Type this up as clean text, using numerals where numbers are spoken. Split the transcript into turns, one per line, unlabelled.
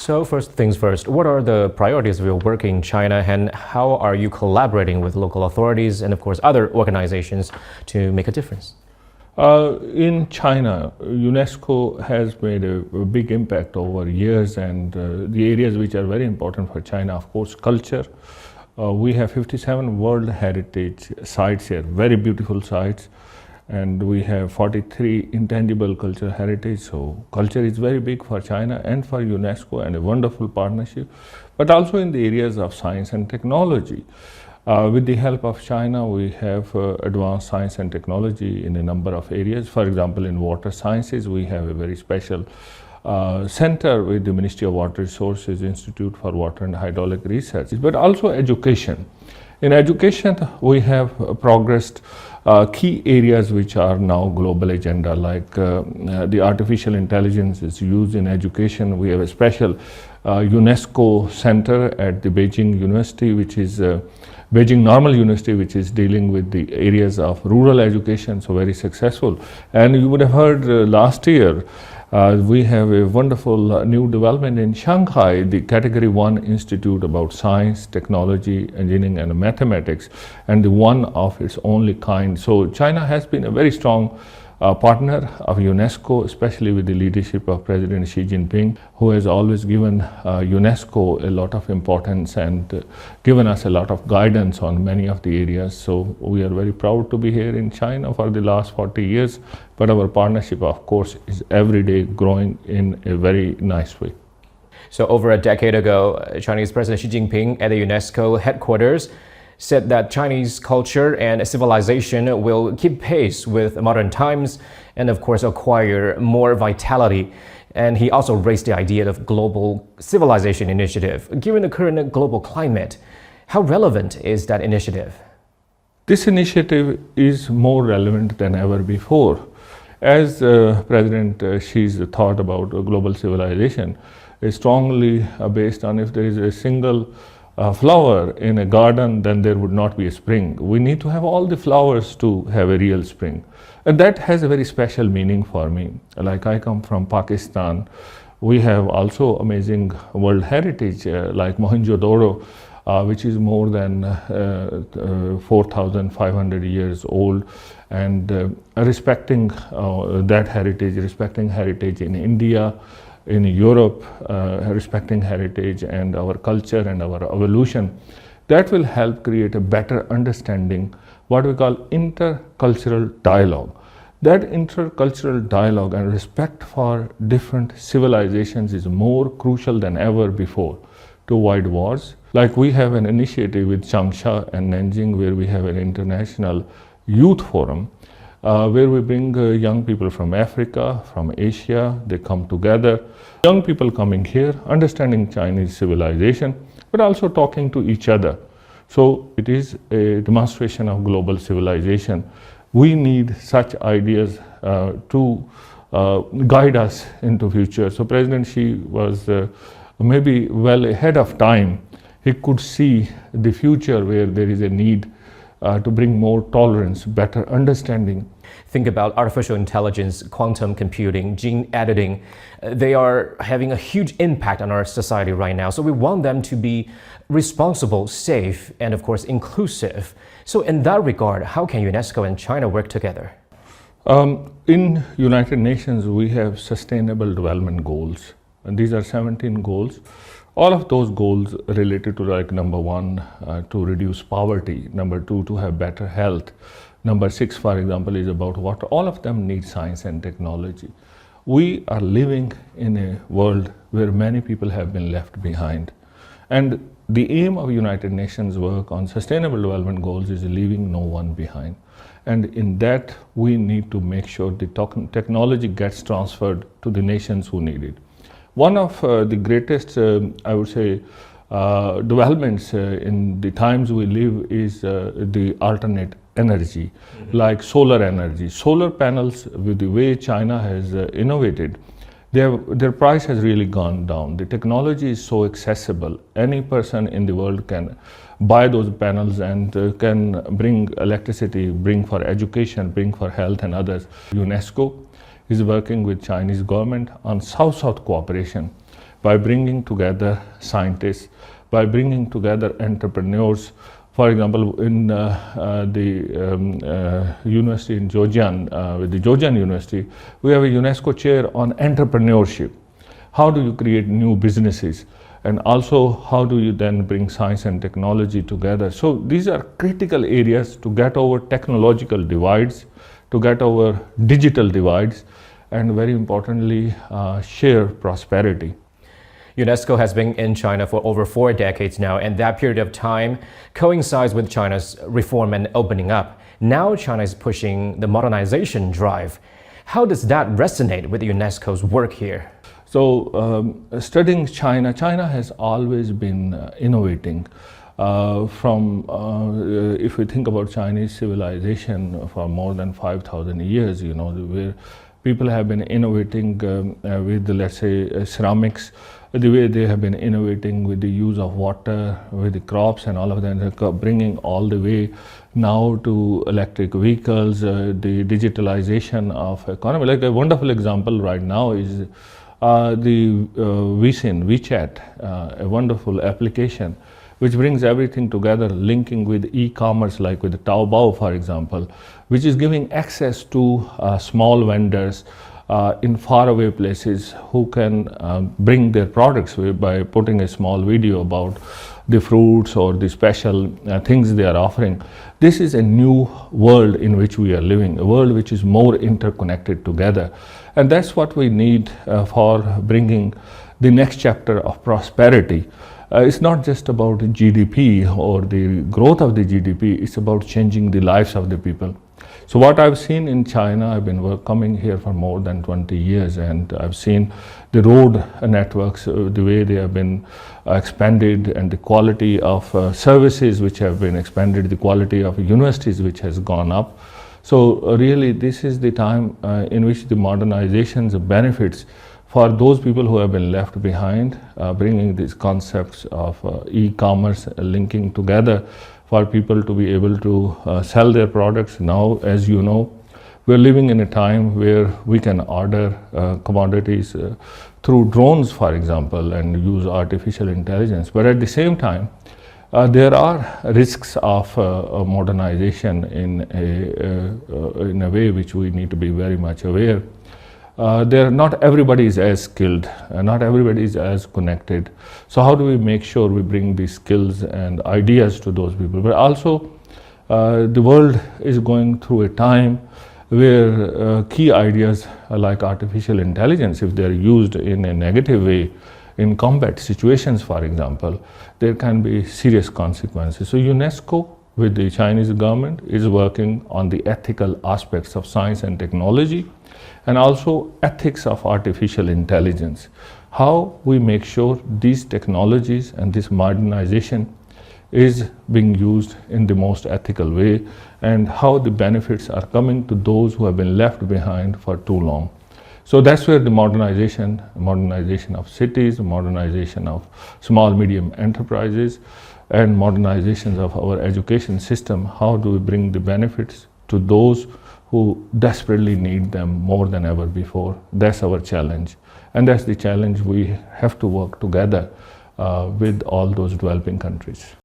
So first things first, what are the priorities of your work in China and how are you collaborating with local authorities and of course other organizations to make a difference?
In China, UNESCO has made a big impact over years, and the areas which are very important for China, of course, culture. We have 57 World Heritage sites here, very beautiful sites, and we have 43 intangible cultural heritage. So culture is very big for China and for UNESCO, and a wonderful partnership, but also in the areas of science and technology. With the help of China, we have advanced science and technology in a number of areas. For example, in water sciences, we have a very special center with the Ministry of Water Resources, Institute for Water and Hydraulic Research, but also education. In education, we have progressed key areas which are now global agenda, like the artificial intelligence is used in education. We have a special UNESCO center at the Beijing University, which is Beijing Normal University, which is dealing with the areas of rural education, so very successful. And you would have heard last year, we have a wonderful new development in Shanghai, the Category 1 Institute about Science, Technology, Engineering and Mathematics, and the one of its only kind. So China has been a very strong partner of UNESCO, especially with the leadership of President Xi Jinping, who has always given UNESCO a lot of importance and given us a lot of guidance on many of the areas. So we are very proud to be here in China for the last 40 years, but our partnership, of course, is every day growing in a very nice way.
So over a decade ago, Chinese President Xi Jinping at the UNESCO headquarters said that Chinese culture and civilization will keep pace with modern times and of course acquire more vitality. And he also raised the idea of global civilization initiative. Given the current global climate, how relevant is that initiative?
This initiative is more relevant than ever before. As President Xi's thought about global civilization is strongly based on if there is a single flower in a garden, then there would not be a spring. We need to have all the flowers to have a real spring. And that has a very special meaning for me. Like I come from Pakistan, we have also amazing world heritage like Mohenjo-daro, which is more than 4,500 years old, and respecting that heritage, respecting heritage in India, in Europe, respecting heritage and our culture and our evolution, that will help create a better understanding, what we call intercultural dialogue. That intercultural dialogue and respect for different civilizations is more crucial than ever before to avoid wars. Like we have an initiative with Changsha and Nanjing, where we have an international youth forum, where we bring young people from Africa, from Asia, they come together. Young people coming here, understanding Chinese civilization, but also talking to each other. So it is a demonstration of global civilization. We need such ideas to guide us into future. So President Xi was maybe well ahead of time. He could see the future where there is a need to bring more tolerance, better understanding.
Think about artificial intelligence, quantum computing, gene editing. They are having a huge impact on our society right now. So we want them to be responsible, safe, and of course inclusive. So in that regard, how can UNESCO and China work together?
In United Nations, we have Sustainable Development Goals. And these are 17 goals. All of those goals related to, like, number 1, to reduce poverty, number 2, to have better health, number 6, for example, is about water. All of them need science and technology. We are living in a world where many people have been left behind. And the aim of United Nations work on Sustainable Development Goals is leaving no one behind. And in that, we need to make sure the technology gets transferred to the nations who need it. One of the greatest, I would say, developments in the times we live is the alternate energy, like solar energy. Solar panels, with the way China has innovated, their price has really gone down. The technology is so accessible. Any person in the world can buy those panels and can bring electricity, bring for education, bring for health and others. UNESCO is working with Chinese government on South-South cooperation, by bringing together scientists, by bringing together entrepreneurs. For example, in the university in Zhejiang, with the Zhejiang University, we have a UNESCO chair on entrepreneurship. How do you create new businesses? And also, how do you then bring science and technology together? So these are critical areas to get over technological divides, to get over digital divides, and very importantly, share prosperity.
UNESCO has been in China for over 4 decades now, and that period of time coincides with China's reform and opening up. Now China is pushing the modernization drive. How does that resonate with UNESCO's work here?
So, studying China has always been innovating. If we think about Chinese civilization for more than 5,000 years, where people have been innovating with, let's say, ceramics, the way they have been innovating with the use of water, with the crops and all of that, bringing all the way now to electric vehicles, the digitalization of economy. Like a wonderful example right now is the WeChat, a wonderful application which brings everything together, linking with e-commerce, like with Taobao, for example, which is giving access to small vendors in faraway places who can bring their products by putting a small video about the fruits or the special things they are offering. This is a new world in which we are living, a world which is more interconnected together. And that's what we need for bringing the next chapter of prosperity. It's not just about GDP or the growth of the GDP, it's about changing the lives of the people. So what I've seen in China, I've been coming here for more than 20 years, and I've seen the road networks, the way they have been expanded, and the quality of services which have been expanded, the quality of universities which has gone up. So really this is the time in which the modernization's benefits for those people who have been left behind, bringing these concepts of e-commerce, linking together for people to be able to sell their products. Now, as you know, we're living in a time where we can order commodities through drones, for example, and use artificial intelligence. But at the same time, there are risks of modernization in a way which we need to be very much aware. Not everybody is as skilled, not everybody is as connected. So how do we make sure we bring these skills and ideas to those people? But also, the world is going through a time where key ideas like artificial intelligence, if they are used in a negative way, in combat situations, for example, there can be serious consequences. So UNESCO, with the Chinese government, is working on the ethical aspects of science and technology, and also ethics of artificial intelligence. How we make sure these technologies and this modernization is being used in the most ethical way, and how the benefits are coming to those who have been left behind for too long. So that's where the modernization of cities, modernization of small, medium enterprises, and modernizations of our education system, how do we bring the benefits to those who desperately need them more than ever before? That's our challenge. And that's the challenge we have to work together with all those developing countries.